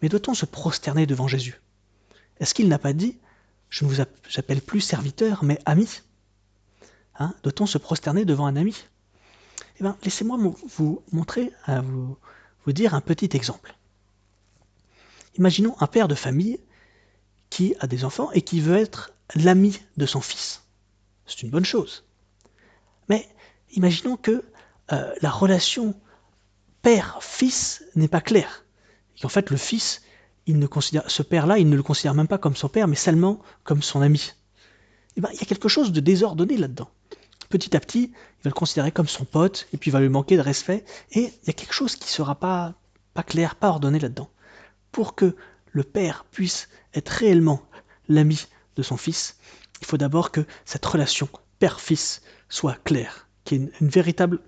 Mais doit-on se prosterner devant Jésus? Est-ce qu'il n'a pas dit « Je ne vous appelle plus serviteur, mais ami » Doit-on se prosterner devant un ami? Eh bien, laissez-moi vous montrer, vous dire un petit exemple. Imaginons un père de famille qui a des enfants et qui veut être l'ami de son fils. C'est une bonne chose. Mais imaginons que la relation père-fils n'est pas claire. Et qu'en fait, le fils, ce père-là, il ne le considère même pas comme son père, mais seulement comme son ami. Eh bien, il y a quelque chose de désordonné là-dedans. Petit à petit, il va le considérer comme son pote, et puis il va lui manquer de respect, et il y a quelque chose qui ne sera pas clair, pas ordonné là-dedans. Pour que le père puisse être réellement l'ami de son fils, il faut d'abord que cette relation père-fils soit claire, qu'il y ait une véritable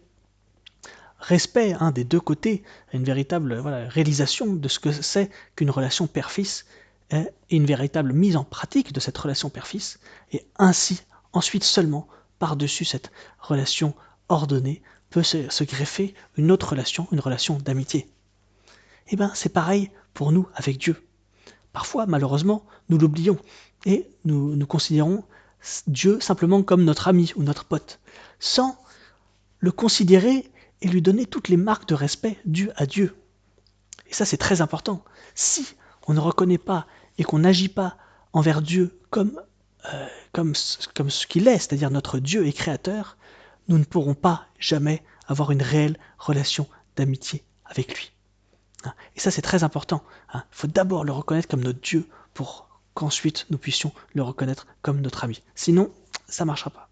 respect des deux côtés, une véritable réalisation de ce que c'est qu'une relation père-fils, et une véritable mise en pratique de cette relation père-fils, et ainsi, ensuite seulement, par-dessus cette relation ordonnée, peut se greffer une autre relation, une relation d'amitié. Eh bien, c'est pareil pour nous avec Dieu. Parfois, malheureusement, nous l'oublions, et nous considérons Dieu simplement comme notre ami ou notre pote, sans le considérer et lui donner toutes les marques de respect dues à Dieu. Et ça, c'est très important. Si on ne reconnaît pas et qu'on n'agit pas envers Dieu comme ce qu'il est, c'est-à-dire notre Dieu et Créateur, nous ne pourrons pas jamais avoir une réelle relation d'amitié avec lui. Et ça, c'est très important. Il faut d'abord le reconnaître comme notre Dieu pour qu'ensuite nous puissions le reconnaître comme notre ami. Sinon, ça ne marchera pas.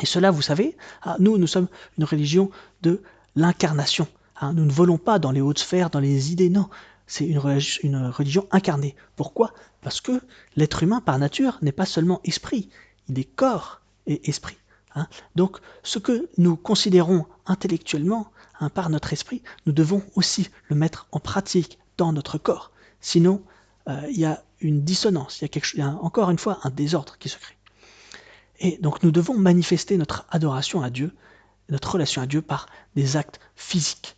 Et cela, vous savez, nous sommes une religion de l'incarnation. Nous ne volons pas dans les hautes sphères, dans les idées, non. C'est une religion incarnée. Pourquoi? Parce que l'être humain, par nature, n'est pas seulement esprit, il est corps et esprit. Donc, ce que nous considérons intellectuellement par notre esprit, nous devons aussi le mettre en pratique dans notre corps. Sinon, il y a une dissonance, il y a encore une fois un désordre qui se crée. Et donc nous devons manifester notre adoration à Dieu, notre relation à Dieu par des actes physiques.